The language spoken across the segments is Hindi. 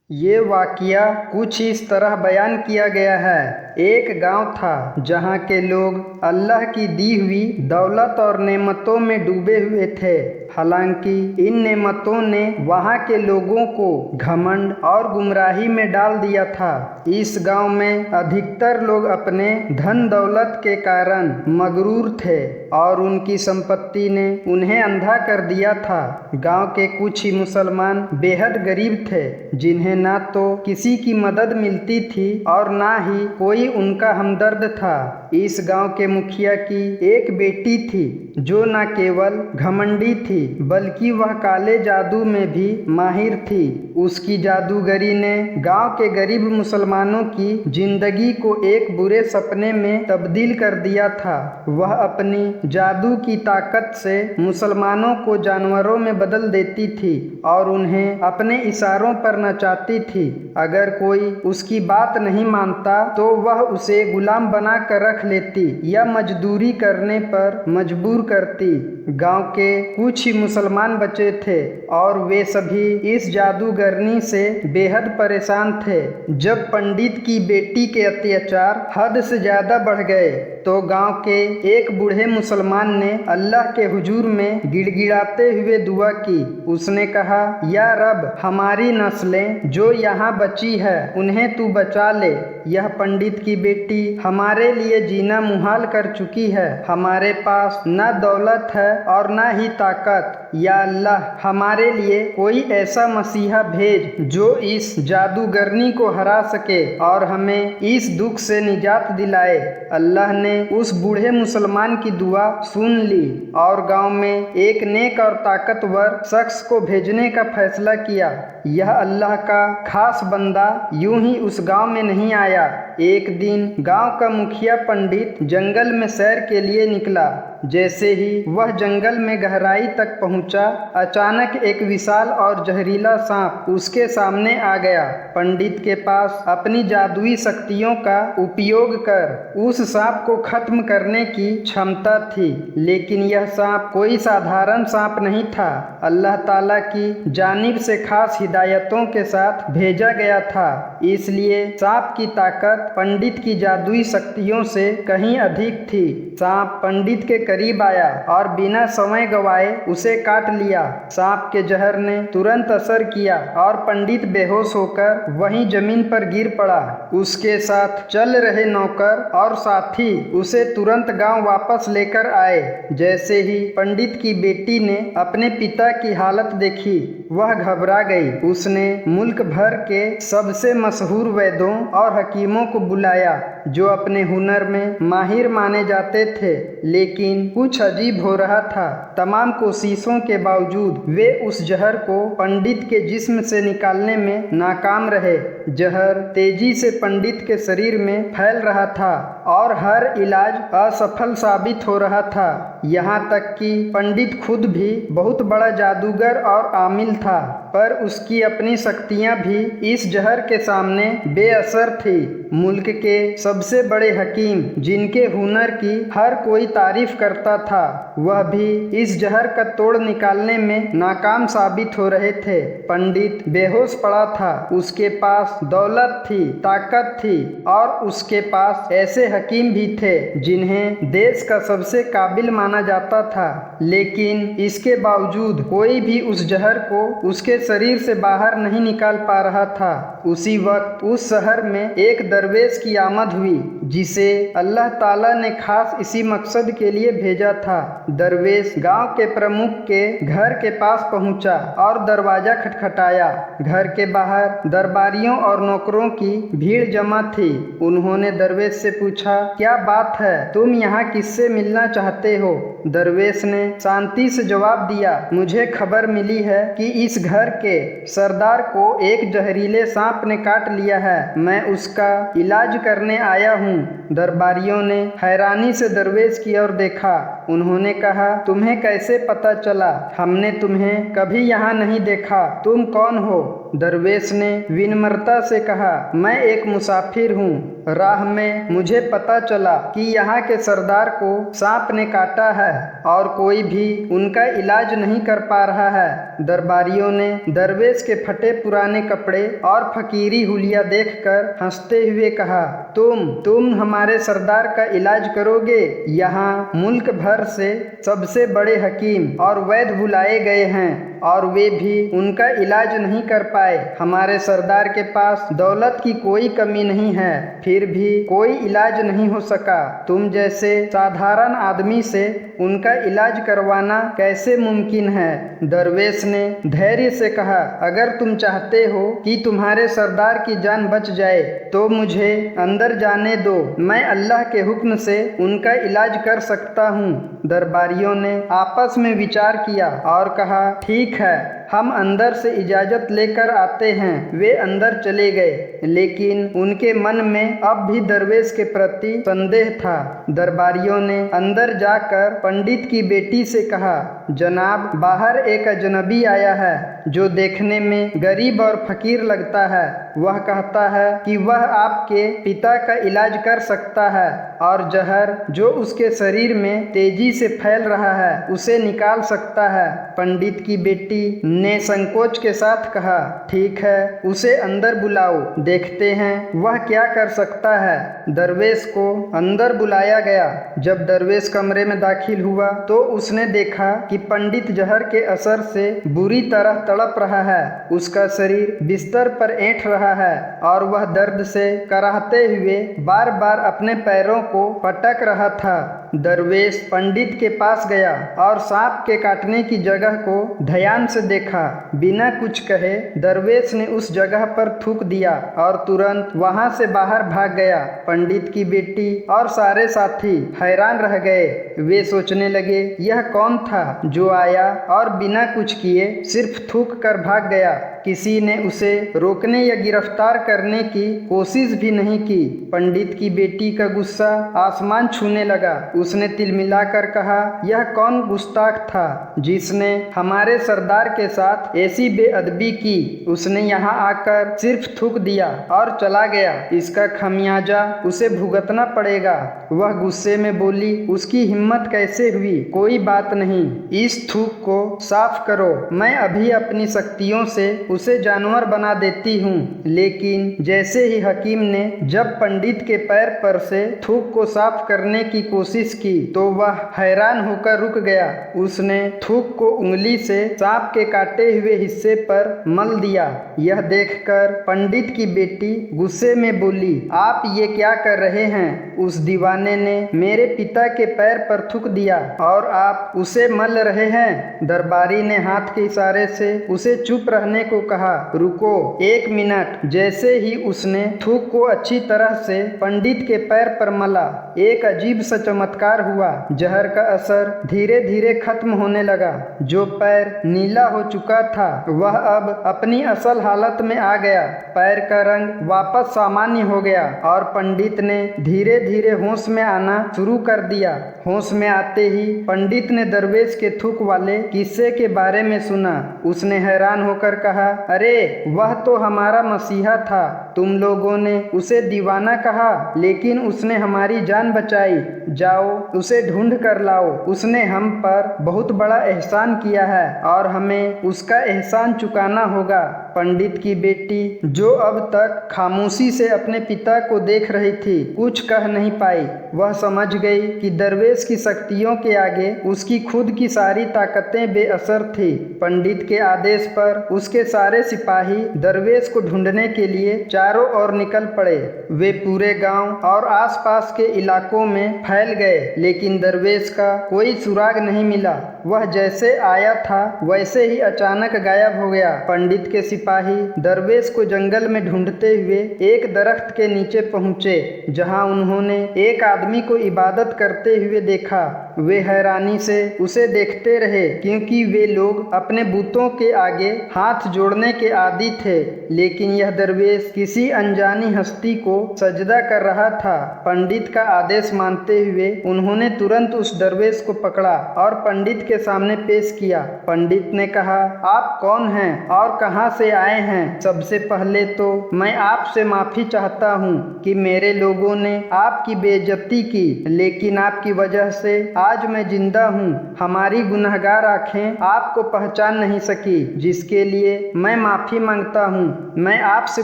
ये वाक़या कुछ इस तरह बयान किया गया है। एक गांव था जहां के लोग अल्लाह की दी हुई दौलत और नेमतों में डूबे हुए थे। हालांकि इन नेमतों ने वहां के लोगों को घमंड और गुमराही में डाल दिया था। इस गांव में अधिकतर लोग अपने धन दौलत के कारण मगरूर थे और उनकी संपत्ति ने उन्हें अंधा कर दिया था। गांव के कुछ ही मुसलमान बेहद गरीब थे, जिन्हें ना तो किसी की मदद मिलती थी और ना ही कोई उनका हमदर्द था। इस गांव के मुखिया की एक बेटी थी जो न केवल घमंडी थी बल्कि वह काले जादू में भी माहिर थी। उसकी जादूगरी ने गांव के गरीब मुसलमानों की जिंदगी को एक बुरे सपने में तब्दील कर दिया था। वह अपनी जादू की ताकत से मुसलमानों को जानवरों में बदल देती थी और उन्हें अपने इशारों पर नचाती थी। अगर कोई उसकी बात नहीं मानता तो वह उसे गुलाम बना कर रख लेती या मजदूरी करने पर मजबूर करती। गांव के कुछ ही मुसलमान बचे थे और वे सभी इस जादूगरनी से बेहद परेशान थे। जब पंडित की बेटी के अत्याचार हद से ज्यादा बढ़ गए तो गांव के एक बूढ़े मुसलमान ने अल्लाह के हुजूर में गिड़गिड़ाते हुए दुआ की। उसने कहा, या रब, हमारी नस्लें जो यहाँ बची है उन्हें तू बचा ले। यह पंडित की बेटी हमारे लिए जीना मुहाल कर चुकी है। हमारे पास न दौलत है और न ही ताकत। या अल्लाह, हमारे लिए कोई ऐसा मसीहा भेज जो इस जादूगरनी को हरा सके और हमें इस दुख से निजात दिलाए। अल्लाह ने उस बूढ़े मुसलमान की दुआ सुन ली और गांव में एक नेक और ताकतवर शख्स को भेजने का फैसला किया। यह अल्लाह का खास बंदा यूं ही उस गांव में नहीं आया। एक दिन गांव का मुखिया पंडित जंगल में सैर के लिए निकला। जैसे ही वह जंगल में गहराई तक पहुंचा, अचानक एक विशाल और जहरीला सांप उसके सामने आ गया। पंडित के पास अपनी जादुई शक्तियों का उपयोग कर उस सांप को खत्म करने की क्षमता थी, लेकिन यह सांप कोई साधारण सांप नहीं था। अल्लाह ताला की जानिब से खास हिदायतों के साथ भेजा गया था, इसलिए सांप की ताकत पंडित की जादुई शक्तियों से कहीं अधिक थी। सांप पंडित के करीब आया और बिना समय गवाए उसे काट लिया। सांप के जहर ने तुरंत असर किया और पंडित बेहोश होकर वहीं जमीन पर गिर पड़ा। उसके साथ चल रहे नौकर और साथी उसे तुरंत गांव वापस लेकर आए। जैसे ही पंडित की बेटी ने अपने पिता की हालत देखी, वह घबरा गई। उसने मुल्क भर के सबसे मशहूर वैद्यों और हकीमों को बुलाया जो अपने हुनर में माहिर माने जाते थे, लेकिन कुछ अजीब हो रहा था। तमाम कोशिशों के बावजूद वे उस जहर को पंडित के जिस्म से निकालने में नाकाम रहे। जहर तेजी से पंडित के शरीर में फैल रहा था और हर इलाज असफल साबित हो रहा था। यहाँ तक कि पंडित खुद भी बहुत बड़ा जादूगर और आमिल था, पर उसकी अपनी शक्तियाँ भी इस जहर के सामने बेअसर थी। मुल्क के सबसे बड़े हकीम, जिनके हुनर की हर कोई तारीफ करता था, वह भी इस जहर का तोड़ निकालने में नाकाम साबित हो रहे थे। पंडित बेहोश पड़ा था। उसके पास दौलत थी, ताकत थी और उसके पास ऐसे हकीम भी थे जिन्हें देश का सबसे काबिल माना जाता था, लेकिन इसके बावजूद कोई भी उस जहर को उसके शरीर से बाहर नहीं निकाल पा रहा था। उसी वक्त उस शहर में एक दरवेश की आमद हुई, जिसे अल्लाह ताला ने खास इसी मकसद के लिए भेजा था। दरवेश गांव के प्रमुख के घर के पास पहुंचा और दरवाजा खटखटाया। घर के बाहर दरबारियों और नौकरों की भीड़ जमा थी। उन्होंने दरवेश से पूछा, क्या बात है, तुम यहाँ किससे मिलना चाहते हो? दरवेश ने शांति से जवाब दिया, मुझे खबर मिली है कि इस घर के सरदार को एक जहरीले सांप ने काट लिया है। मैं उसका इलाज करने आया हूँ। दरबारियों ने हैरानी से दरवेश की ओर देखा। उन्होंने कहा, तुम्हें कैसे पता चला? हमने तुम्हें कभी यहाँ नहीं देखा। तुम कौन हो? दरवेश ने विनम्रता से कहा, मैं एक मुसाफिर हूँ। राह में मुझे पता चला कि यहाँ के सरदार को सांप ने काटा है और कोई भी उनका इलाज नहीं कर पा रहा है। दरबारियों ने दरवेश के फटे पुराने कपड़े और फकीरी हुलिया देखकर हंसते हुए कहा, तुम हमारे सरदार का इलाज करोगे? यहाँ मुल्क भर से सबसे बड़े हकीम और वैद्य बुलाए गए हैं और वे भी उनका इलाज नहीं कर पाए। हमारे सरदार के पास दौलत की कोई कमी नहीं है, फिर भी कोई इलाज नहीं हो सका। तुम जैसे साधारण आदमी से उनका इलाज करवाना कैसे मुमकिन है? दरवेश ने धैर्य से कहा, अगर तुम चाहते हो कि तुम्हारे सरदार की जान बच जाए तो मुझे अंदर जाने दो। मैं अल्लाह के हुक्म से उनका इलाज कर सकता हूँ। दरबारियों ने आपस में विचार किया और कहा, ठीक है, हम अंदर से इजाजत लेकर आते हैं। वे अंदर चले गए, लेकिन उनके मन में अब भी दरवेश के प्रति संदेह था। दरबारियों ने अंदर जाकर पंडित की बेटी से कहा, जनाब, बाहर एक अजनबी आया है जो देखने में गरीब और फकीर लगता है। वह कहता है कि वह आपके पिता का इलाज कर सकता है और जहर जो उसके शरीर में तेजी से फैल रहा है उसे निकाल सकता है। पंडित की बेटी ने संकोच के साथ कहा, ठीक है, उसे अंदर बुलाओ, देखते हैं वह क्या कर सकता है। दरवेश को अंदर बुलाया गया। जब दरवेश कमरे में दाखिल हुआ तो उसने देखा कि पंडित जहर के असर से बुरी तरह तड़प रहा है। उसका शरीर बिस्तर पर ऐंठ रहा है और वह दर्द से कराहते हुए बार बार अपने पैरों को पटक रहा था। दरवेश पंडित के पास गया और सांप के काटने की जगह को ध्यान से देखा। बिना कुछ कहे दरवेश ने उस जगह पर थूक दिया और तुरंत वहां से बाहर भाग गया। पंडित की बेटी और सारे साथी हैरान रह गए। वे सोचने लगे, यह कौन था जो आया और बिना कुछ किए सिर्फ थूक कर भाग गया? किसी ने उसे रोकने या गिरफ्तार करने की कोशिश भी नहीं की। पंडित की बेटी का गुस्सा आसमान छूने लगा। उसने तिलमिलाकर कहा, यह कौन गुस्ताख था जिसने हमारे सरदार के साथ ऐसी बेअदबी की? उसने यहाँ आकर सिर्फ थूक दिया और चला गया। इसका खमियाजा उसे भुगतना पड़ेगा। वह गुस्से में बोली, उसकी हिम्मत कैसे हुई? कोई बात नहीं, इस थूक को साफ करो। मैं अभी अपनी शक्तियों से उसे जानवर बना देती हूँ। लेकिन जैसे ही हकीम ने जब पंडित के पैर पर से थूक को साफ करने की कोशिश की तो वह हैरान होकर रुक गया। उसने थूक को उंगली से सांप के काटे हुए हिस्से पर मल दिया। यह देखकर पंडित की बेटी गुस्से में बोली, आप ये क्या कर रहे हैं? उस दीवाने ने मेरे पिता के पैर पर थूक दिया और आप उसे मल रहे हैं। दरबारी ने हाथ के इशारे से उसे चुप रहने को कहा। रुको, 1 मिनट। जैसे ही उसने थूक को अच्छी तरह से पंडित के पैर पर मला, एक अजीब सा चमत्कार हुआ। जहर का असर धीरे धीरे खत्म होने लगा। जो पैर नीला हो चुका था वह अब अपनी असल हालत में आ गया। पैर का रंग वापस सामान्य हो गया और पंडित ने धीरे धीरे होश में आना शुरू कर दिया। होश में आते ही पंडित ने दरवेश के थूक वाले किस्से के बारे में सुना। उसने हैरान होकर कहा, अरे वह तो हमारा मसीहा था। तुम लोगों ने उसे दीवाना कहा, लेकिन उसने हमारी जान बचाई। जाओ उसे ढूंढ कर लाओ। उसने हम पर बहुत बड़ा एहसान किया है और हमें उसका एहसान चुकाना होगा। पंडित की बेटी, जो अब तक खामोशी से अपने पिता को देख रही थी, कुछ कह नहीं पाई। वह समझ गई कि दरवेश की शक्तियों के आगे उसकी खुद की सारी ताकतें बेअसर थी। पंडित के आदेश पर उसके सारे सिपाही दरवेश को ढूंढने के लिए चारों ओर निकल पड़े। वे पूरे गांव और आसपास के इलाकों में फैल गए, लेकिन दरवेश का कोई सुराग नहीं मिला। वह जैसे आया था वैसे ही अचानक गायब हो गया। पंडित के सिपाही दरवेश को जंगल में ढूंढते हुए एक दरख्त के नीचे पहुंचे, जहां उन्होंने एक आदमी को इबादत करते हुए देखा। वे हैरानी से उसे देखते रहे, क्योंकि वे लोग अपने बुतों के आगे हाथ जोड़ने के आदी थे। लेकिन यह दरवेश किसी अनजानी हस्ती को सजदा कर रहा था। पंडित का आदेश मानते हुए उन्होंने तुरंत उस दरवेश को पकड़ा और पंडित के सामने पेश किया। पंडित ने कहा, आप कौन हैं और कहां से आए हैं? सबसे पहले तो मैं आपसे माफी चाहता हूं कि मेरे लोगों ने आपकी बेइज्जती की, लेकिन आपकी वजह से आज मैं जिंदा हूं। हमारी गुनहगार आंखें आपको पहचान नहीं सकी, जिसके लिए मैं माफी मांगता हूं। मैं आपसे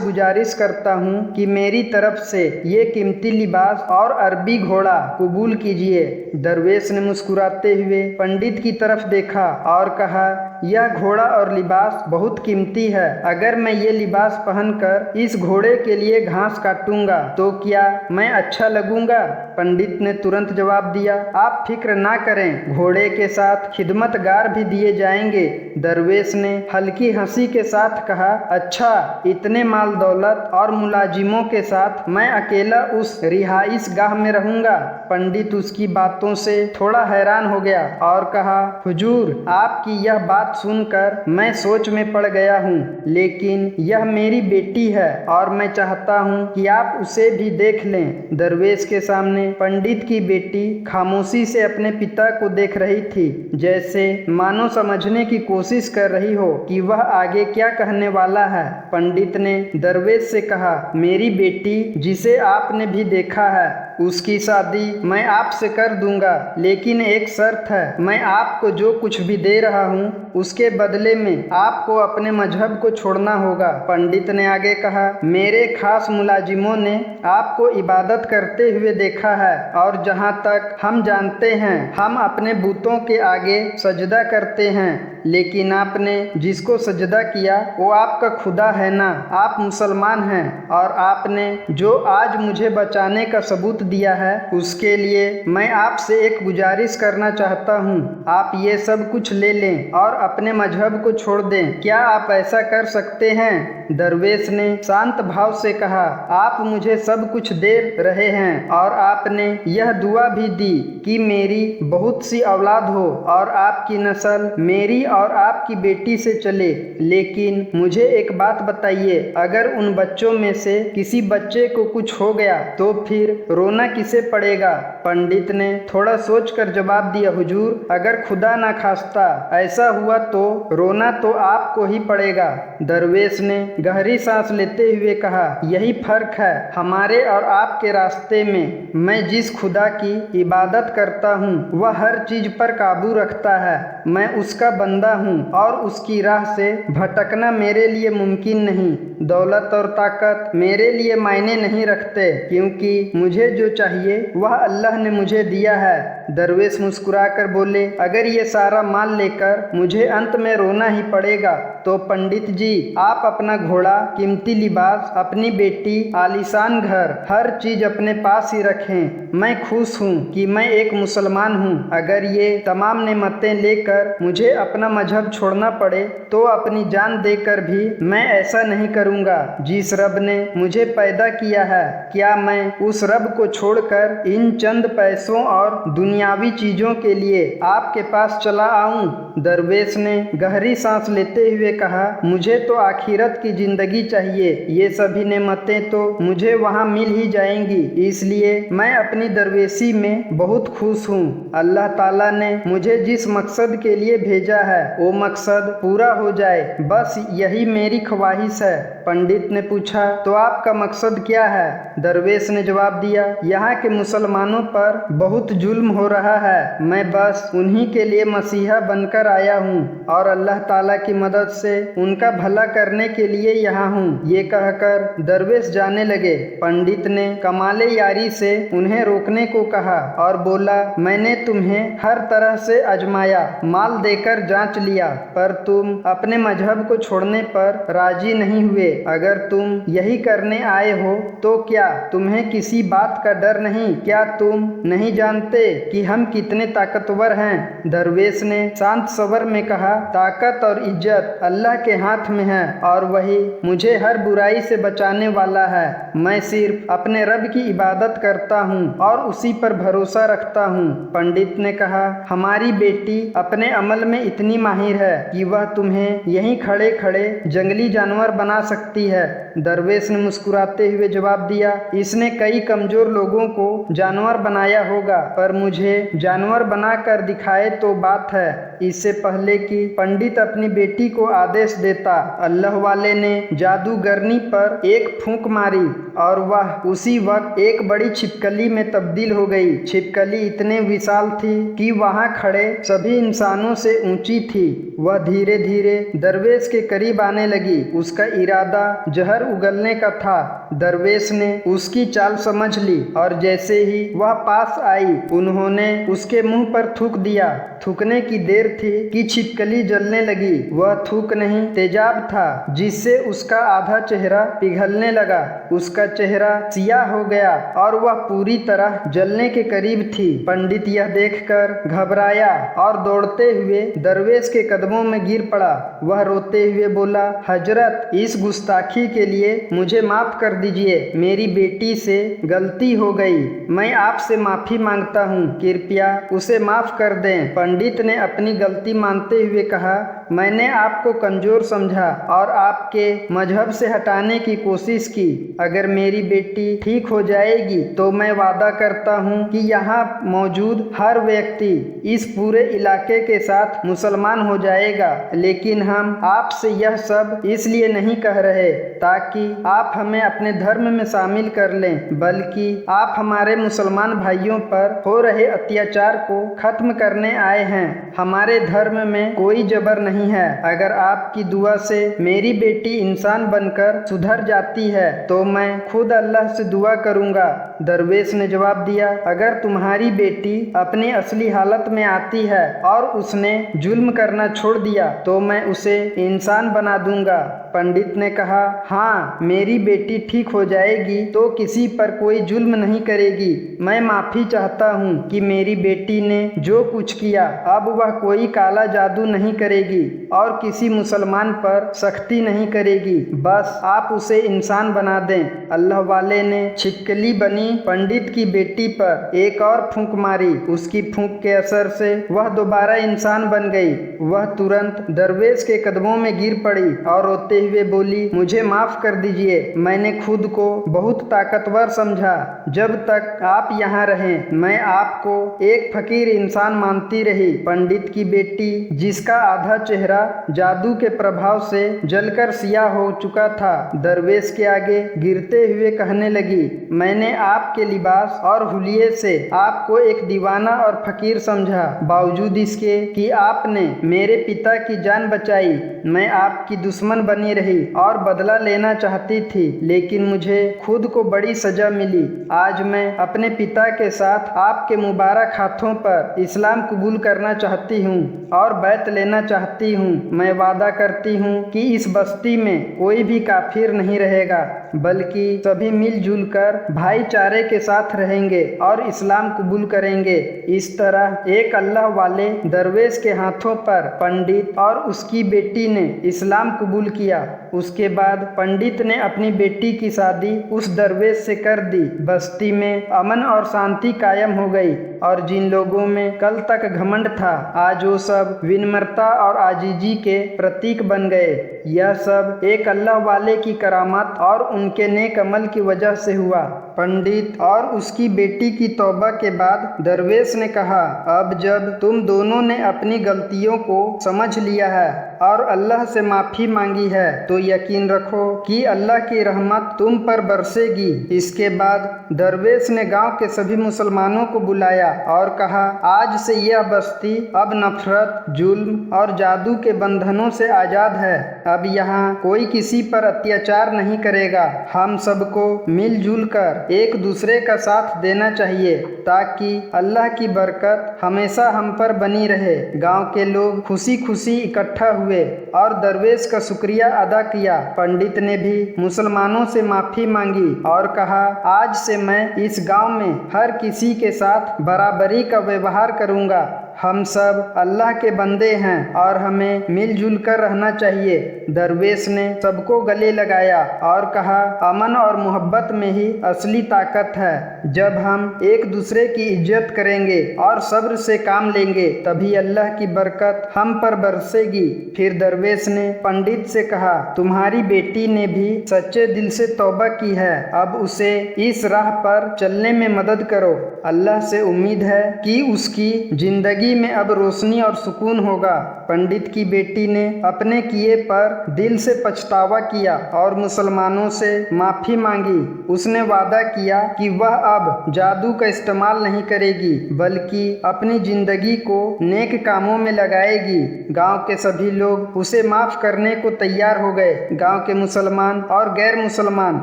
गुजारिश करता हूं कि मेरी तरफ से ये कीमती लिबास और अरबी घोड़ा कबूल कीजिए। दरवेश ने मुस्कुराते हुए पंडित की तरफ देखा और कहा, यह घोड़ा और लिबास बहुत कीमती है। अगर मैं ये लिबास पहनकर इस घोड़े के लिए घास काटूंगा तो क्या मैं अच्छा लगूंगा? पंडित ने तुरंत जवाब दिया, आप फिक्र ना करें, घोड़े के साथ खिदमतगार भी दिए जाएंगे। दरवेश ने हल्की हंसी के साथ कहा, अच्छा, इतने माल दौलत और मुलाजिमों के साथ मैं अकेला उस रिहाइश गाह में रहूंगा? पंडित उसकी बातों से थोड़ा हैरान हो गया और कहा, हुजूर, आपकी यह बात सुनकर मैं सोच में पड़ गया हूँ, लेकिन यह मेरी बेटी है और मैं चाहता हूँ कि आप उसे भी देख लें। दरवेश के सामने पंडित की बेटी खामोशी से अपने पिता को देख रही थी, जैसे मानो समझने की कोशिश कर रही हो कि वह आगे क्या कहने वाला है। पंडित ने दरवेश से कहा, मेरी बेटी जिसे आपने भी देखा है, उसकी शादी मैं आपसे कर दूंगा, लेकिन एक शर्त है, मैं आपको जो कुछ भी दे रहा हूँ उसके बदले में आपको अपने मजहब को छोड़ना होगा। पंडित ने आगे कहा, मेरे खास मुलाजिमों ने आपको इबादत करते हुए देखा है और जहाँ तक हम जानते हैं हम अपने बुतों के आगे सजदा करते हैं, लेकिन आपने जिसको सजदा किया वो आपका खुदा है ना। आप मुसलमान हैं और आपने जो आज मुझे बचाने का सबूत दिया है उसके लिए मैं आपसे एक गुजारिश करना चाहता हूँ। आप ये सब कुछ ले लें और अपने मजहब को छोड़ दें। क्या आप ऐसा कर सकते हैं? दरवेश ने शांत भाव से कहा, आप मुझे सब कुछ दे रहे हैं और आपने यह दुआ भी दी कि मेरी बहुत सी औलाद हो और आपकी नस्ल मेरी और आपकी बेटी से चले। लेकिन मुझे एक बात बताइए, अगर उन बच्चों में से किसी बच्चे को कुछ हो गया तो फिर रोना किसे पड़ेगा? पंडित ने थोड़ा सोचकर जवाब दिया, हुजूर, अगर खुदा ना खास्ता ऐसा हुआ तो रोना तो आपको ही पड़ेगा। दरवेश ने गहरी सांस लेते हुए कहा, यही फर्क है हमारे और आपके रास्ते में। मैं जिस खुदा की इबादत करता हूँ वह हर चीज पर काबू रखता है। मैं उसका बंदा हूँ और उसकी राह से भटकना मेरे लिए मुमकिन नहीं। दौलत और ताकत मेरे लिए मायने नहीं रखते, क्योंकि मुझे जो चाहिए वह अल्लाह ने मुझे दिया है। दरवेश मुस्कुराकर बोले, अगर ये सारा माल लेकर मुझे अंत में रोना ही पड़ेगा तो पंडित जी, आप अपना घोड़ा, कीमती लिबास, अपनी बेटी, आलीशान घर, हर चीज अपने पास ही रखें। मैं खुश हूँ कि मैं एक मुसलमान हूँ। अगर ये तमाम नेमतें लेकर मुझे अपना मजहब छोड़ना पड़े तो अपनी जान देकर भी मैं ऐसा नहीं करूँगा। जिस रब ने मुझे पैदा किया है, क्या मैं उस रब को छोड़कर इन चंद पैसों और दुनियावी चीजों के लिए आपके पास चला आऊं? दरवेश ने गहरी सांस लेते हुए कहा, मुझे तो आखिरत की जिंदगी चाहिए। ये सभी नेमतें तो मुझे वहाँ मिल ही जाएंगी, इसलिए मैं अपनी दरवेशी में बहुत खुश हूँ। अल्लाह ताला ने मुझे जिस मकसद के लिए भेजा है वो मकसद पूरा हो जाए, बस यही मेरी ख्वाहिश है। पंडित ने पूछा, तो आपका मकसद क्या है? दरवेश ने जवाब दिया, यहाँ के मुसलमानों पर बहुत जुल्म हो रहा है। मैं बस उन्हीं के लिए मसीहा बनकर आया हूँ और अल्लाह ताला की मदद से उनका भला करने के लिए यहाँ हूँ। ये कहकर दरवेश जाने लगे। पंडित ने कमाले यारी से उन्हें रोकने को कहा और बोला, मैंने तुम्हें हर तरह से आजमाया, माल देकर जांच लिया, पर तुम अपने मजहब को छोड़ने पर राजी नहीं हुए। अगर तुम यही करने आए हो तो क्या तुम्हें किसी बात का डर नहीं? क्या तुम नहीं जानते कि हम कितने ताकतवर हैं? दरवेश ने शांत स्वर में कहा, ताकत और इज्जत अल्लाह के हाथ में है और वही मुझे हर बुराई से बचाने वाला है। मैं सिर्फ अपने रब की इबादत करता हूँ और उसी पर भरोसा रखता हूँ। पंडित ने कहा, हमारी बेटी अपने अमल में इतनी माहिर है कि वह तुम्हें यहीं खड़े खड़े जंगली जानवर बना सकती है। दरवेश ने मुस्कुराते हुए जवाब दिया, इसने कई कमजोर लोगों को जानवर बनाया होगा, पर मुझे जानवर बनाकर दिखाए तो बात है। इससे पहले कि पंडित अपनी बेटी को आदेश देता, अल्लाह वाले ने जादूगरनी पर एक फूंक मारी और वह उसी वक्त एक बड़ी छिपकली में तब्दील हो गई। छिपकली इतने विशाल थी कि वहां खड़े सभी इंसानों से ऊंची थी। वह धीरे धीरे दरवेश के करीब आने लगी। उसका इरादा जहर उगलने का था। दरवेश ने उसकी चाल समझ ली और जैसे ही वह पास आई, उन्होंने उसके मुंह पर थूक दिया। थूकने की देर थी कि छिपकली जलने लगी। वह थूक नहीं, तेजाब था, जिससे उसका आधा चेहरा पिघलने लगा। उसका चेहरा सियाह हो गया और वह पूरी तरह जलने के करीब थी। पंडित यह देखकर घबराया और दौड़ते हुए दरवेश के कदमों में गिर पड़ा। वह रोते हुए बोला, हजरत, इस गुस्ताखी के लिए मुझे माफ कर दीजिए। मेरी बेटी से गलती हो गई। मैं आपसे माफी मांगता हूँ, कृपया उसे माफ कर दें। पंडित ने अपनी गलती मानते हुए कहा, मैंने आपको कमजोर समझा और आपके मजहब से हटाने की कोशिश की। अगर मेरी बेटी ठीक हो जाएगी तो मैं वादा करता हूँ कि यहाँ मौजूद हर व्यक्ति इस पूरे इलाके के साथ मुसलमान हो जाएगा। लेकिन हम आपसे यह सब इसलिए नहीं कह रहे ताकि आप हमें अपने धर्म में शामिल कर लें, बल्कि आप हमारे मुसलमान भाइयों पर हो रहे अत्याचार को खत्म करने आए हैं। हमारे धर्म में कोई जबर नहीं है। अगर आपकी दुआ से मेरी बेटी इंसान बनकर सुधर जाती है तो मैं खुद अल्लाह से दुआ करूंगा। दरवेश ने जवाब दिया, अगर तुम्हारी बेटी अपनी असली हालत में आती है और उसने जुल्म करना छोड़ दिया तो मैं उसे इंसान बना दूंगा। पंडित ने कहा, हाँ, मेरी बेटी ठीक हो जाएगी तो किसी पर कोई जुल्म नहीं करेगी। मैं माफी चाहता हूँ कि मेरी बेटी ने जो कुछ किया, अब वह कोई काला जादू नहीं करेगी और किसी मुसलमान पर सख्ती नहीं करेगी। बस आप उसे इंसान बना दें। अल्लाह वाले ने छिपकली बनी पंडित की बेटी पर एक और फूंक मारी। उसकी फूंक के असर से वह दोबारा इंसान बन गई। वह तुरंत दरवेश के कदमों में गिर पड़ी और रोते हुए बोली, मुझे माफ कर दीजिए। मैंने खुद को बहुत ताकतवर समझा। जब तक आप यहाँ रहें मैं आपको एक फकीर इंसान मानती रही। पंडित की बेटी, जिसका आधा चेहरा जादू के प्रभाव से जलकर सियाह हो चुका था, दरवेश के आगे गिरते हुए कहने लगी, मैंने आपके लिबास और हुलिये से आपको एक दीवाना और फकीर समझा। बावजूद इसके कि आपने मेरे पिता की जान बचाई, मैं आपकी दुश्मन बनी रही और बदला लेना चाहती थी, लेकिन मुझे खुद को बड़ी सजा मिली। आज मैं अपने पिता के साथ आपके मुबारक हाथों पर इस्लाम कबूल करना चाहती हूँ और बैत लेना चाहती हूँ। मैं वादा करती हूँ कि इस बस्ती में कोई भी काफिर नहीं रहेगा, बल्कि सभी मिलजुल कर भाईचारे के साथ रहेंगे और इस्लाम कबूल करेंगे। इस तरह एक अल्लाह वाले दरवेश के हाथों पर पंडित और उसकी बेटी ने इस्लाम कबूल किया। उसके बाद पंडित ने अपनी बेटी की शादी उस दरवेश से कर दी। बस्ती में अमन और शांति कायम हो गई और जिन लोगों में कल तक घमंड था, आज वो सब विनम्रता और आजीजी के प्रतीक बन गए। यह सब एक अल्लाह वाले की करामत और उनके नेक अमल की वजह से हुआ। पंडित और उसकी बेटी की तौबा के बाद दरवेश ने कहा, अब जब तुम दोनों ने अपनी गलतियों को समझ लिया है और अल्लाह से माफी मांगी है तो यकीन रखो कि अल्लाह की रहमत तुम पर बरसेगी। इसके बाद दरवेश ने गांव के सभी मुसलमानों को बुलाया और कहा, आज से यह बस्ती अब नफरत, जुल्म और जादू के बंधनों से आजाद है। अब यहाँ कोई किसी पर अत्याचार नहीं करेगा। हम सबको मिलजुल कर एक दूसरे का साथ देना चाहिए ताकि अल्लाह की बरकत हमेशा हम पर बनी रहे। गांव के लोग खुशी खुशी इकट्ठा हुए और दरवेश का शुक्रिया अदा किया। पंडित ने भी मुसलमानों से माफी मांगी और कहा, आज से मैं इस गांव में हर किसी के साथ बराबरी का व्यवहार करूंगा। हम सब अल्लाह के बंदे हैं और हमें मिलजुल कर रहना चाहिए। दरवेश ने सबको गले लगाया और कहा, अमन और मोहब्बत में ही असली ताकत है। जब हम एक दूसरे की इज्जत करेंगे और सब्र से काम लेंगे तभी अल्लाह की बरकत हम पर बरसेगी। फिर दरवेश ने पंडित से कहा, तुम्हारी बेटी ने भी सच्चे दिल से तौबा की है, अब उसे इस राह पर चलने में मदद करो। अल्लाह से उम्मीद है कि उसकी जिंदगी में अब रोशनी और सुकून होगा। पंडित की बेटी ने अपने किए पर दिल से पछतावा किया और मुसलमानों से माफी मांगी। उसने वादा किया कि वह अब जादू का इस्तेमाल नहीं करेगी बल्कि अपनी जिंदगी को नेक कामों में लगाएगी। गांव के सभी लोग उसे माफ करने को तैयार हो गए। गांव के मुसलमान और गैर मुसलमान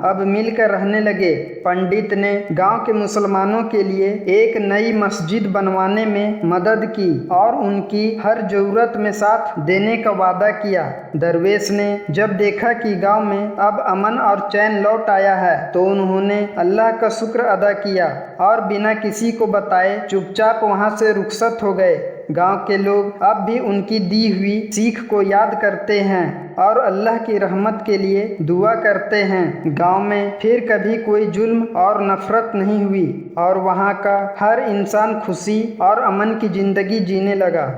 अब मिलकर रहने लगे। पंडित ने गांव के मुसलमानों के लिए एक नई मस्जिद बनवाने में मदद की और उनकी हर जरूरत में साथ देने का वादा किया। दरवेश ने जब देखा कि गांव में अब अमन और चैन लौट आया है तो उन्होंने अल्लाह का शुक्र अदा किया और बिना किसी को बताए चुपचाप वहां से रुखसत हो गए। गांव के लोग अब भी उनकी दी हुई सीख को याद करते हैं और अल्लाह की रहमत के लिए दुआ करते हैं। गांव में फिर कभी कोई जुल्म और नफरत नहीं हुई और वहां का हर इंसान खुशी और अमन की जिंदगी जीने लगा।